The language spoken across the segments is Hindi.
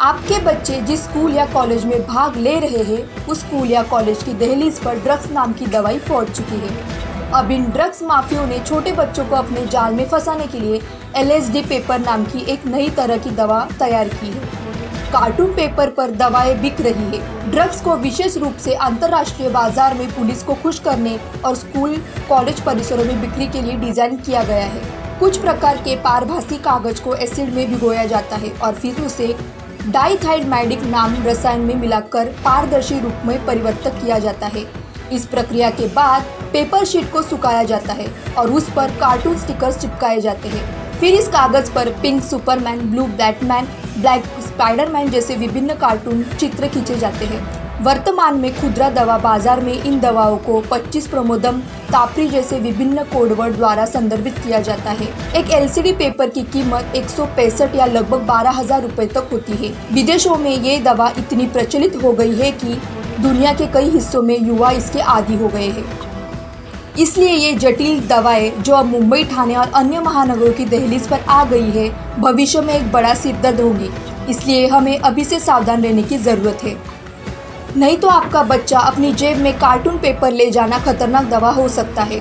आपके बच्चे जिस स्कूल या कॉलेज में भाग ले रहे हैं उस स्कूल या कॉलेज की दहलीज पर ड्रग्स नाम की दवाई पहुंच चुकी है। अब इन ड्रग्स माफियों ने छोटे बच्चों को अपने जाल में फंसाने के लिए LSD पेपर नाम की एक नई तरह की दवा तैयार की है। कार्टून पेपर पर दवाएं बिक रही है। ड्रग्स को विशेष रूप से अंतर्राष्ट्रीय बाजार में पुलिस को खुश करने और स्कूल कॉलेज परिसरों में बिक्री के लिए डिजाइन किया गया है। कुछ प्रकार के पारभासी कागज को एसिड में भिगोया जाता है और फिर उसे डाइथाइलमाइडिक नाम रसायन में मिलाकर पारदर्शी रूप में परिवर्तित किया जाता है। इस प्रक्रिया के बाद पेपर शीट को सुखाया जाता है और उस पर कार्टून स्टिकर्स चिपकाए जाते हैं। फिर इस कागज पर pink Superman, blue Batman, black Spiderman जैसे विभिन्न कार्टून चित्र खींचे जाते हैं। वर्तमान में खुदरा दवा बाजार में इन दवाओं को 25 प्रमोदम, तापरी जैसे विभिन्न कोडवर्ड द्वारा संदर्भित किया जाता है। एक LCD पेपर की कीमत 165 या लगभग 12,000 रुपए तक होती है। विदेशों में ये दवा इतनी प्रचलित हो गई है कि दुनिया के कई हिस्सों में युवा इसके आदी हो गए हैं। इसलिए ये जटिल दवाएं जो अब मुंबई, ठाणे और अन्य महानगरों की दहलीज पर आ गई है, भविष्य में एक बड़ा सिरदर्द होगी। इसलिए हमें अभी से सावधान रहने की जरूरत है, नहीं तो आपका बच्चा अपनी जेब में कार्टून पेपर ले जाना खतरनाक दवा हो सकता है।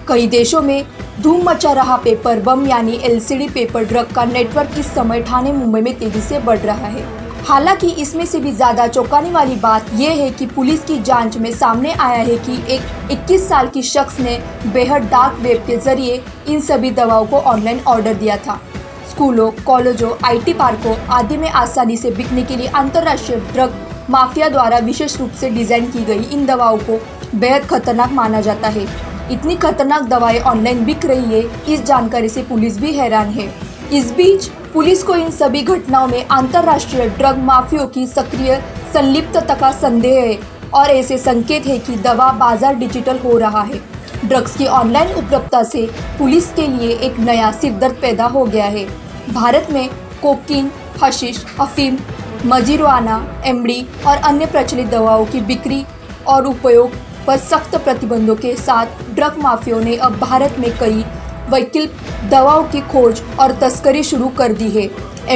कई देशों में धूम मचा रहा पेपर बम यानी LCD पेपर ड्रग का नेटवर्क इस समय ठाणे, मुंबई में तेजी से बढ़ रहा है। हालांकि इसमें से भी ज्यादा चौंकाने वाली बात यह है कि पुलिस की जांच में सामने आया है कि एक 21 साल की शख्स ने बेहद डार्क वेब के जरिए इन सभी दवाओं को ऑनलाइन ऑर्डर दिया था। स्कूलों, कॉलेजों, IT पार्कों आदि में आसानी से बिकने के लिए अंतर्राष्ट्रीय ड्रग माफिया द्वारा विशेष रूप से डिजाइन की गई इन दवाओं को बेहद खतरनाक माना जाता है। इतनी खतरनाक दवाएं ऑनलाइन बिक रही है, इस जानकारी से पुलिस भी हैरान है। इस बीच पुलिस को इन सभी घटनाओं में अंतर्राष्ट्रीय ड्रग माफियों की सक्रिय संलिप्तता का संदेह है और ऐसे संकेत है कि दवा बाजार डिजिटल हो रहा है। ड्रग्स की ऑनलाइन उपलब्धता से पुलिस के लिए एक नया सिरदर्द पैदा हो गया है। भारत में कोकीन, हशीश, अफीम, मजीरुआना, MD और अन्य प्रचलित दवाओं की बिक्री और उपयोग पर सख्त प्रतिबंधों के साथ ड्रग माफियों ने अब भारत में कई वैकल्पिक दवाओं की खोज और तस्करी शुरू कर दी है।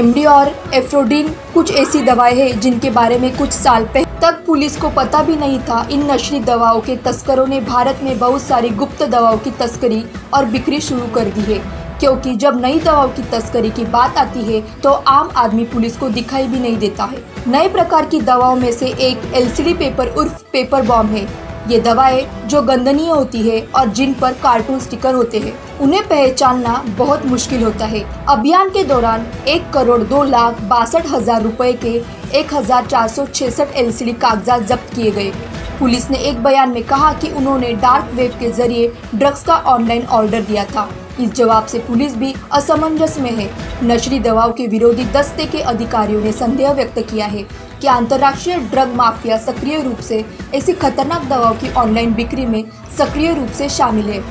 MD और एफ्रोडिन कुछ ऐसी दवाएं हैं जिनके बारे में कुछ साल पहले तक पुलिस को पता भी नहीं था। इन नशीली दवाओं के तस्करों ने भारत में बहुत सारी गुप्त दवाओं की तस्करी और बिक्री शुरू कर दी है, क्योंकि जब नई दवाओं की तस्करी की बात आती है तो आम आदमी पुलिस को दिखाई भी नहीं देता है। नए प्रकार की दवाओं में से एक LCD पेपर उर्फ पेपर बॉम्ब है। ये दवाएं जो गंदनीय होती है और जिन पर कार्टून स्टिकर होते हैं, उन्हें पहचानना बहुत मुश्किल होता है। अभियान के दौरान 1,02,62,000 रुपए के 1,466 LCD कागजात जब्त किए गए। पुलिस ने एक बयान में कहा कि उन्होंने डार्क वेब के जरिए ड्रग्स का ऑनलाइन ऑर्डर दिया था। इस जवाब से पुलिस भी असमंजस में है। नशीली दवाओं के विरोधी दस्ते के अधिकारियों ने संदेह व्यक्त किया है कि अंतर्राष्ट्रीय ड्रग माफिया सक्रिय रूप से ऐसी खतरनाक दवाओं की ऑनलाइन बिक्री में सक्रिय रूप से शामिल है।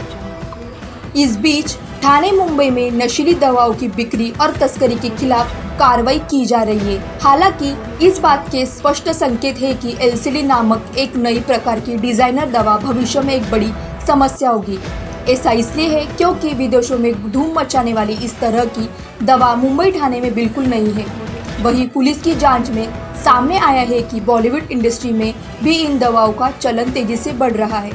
इस बीच ठाणे, मुंबई में नशीली दवाओं की बिक्री और तस्करी के खिलाफ कार्रवाई की जा रही है। हालांकि इस बात के स्पष्ट संकेत है कि LCD नामक एक नई प्रकार की डिजाइनर दवा भविष्य में एक बड़ी समस्या होगी। ऐसा इसलिए है क्योंकि विदेशों में धूम मचाने वाली इस तरह की दवा मुंबई, ठाणे में बिल्कुल नहीं है। वहीं पुलिस की जांच में सामने आया है कि बॉलीवुड इंडस्ट्री में भी इन दवाओं का चलन तेजी से बढ़ रहा है।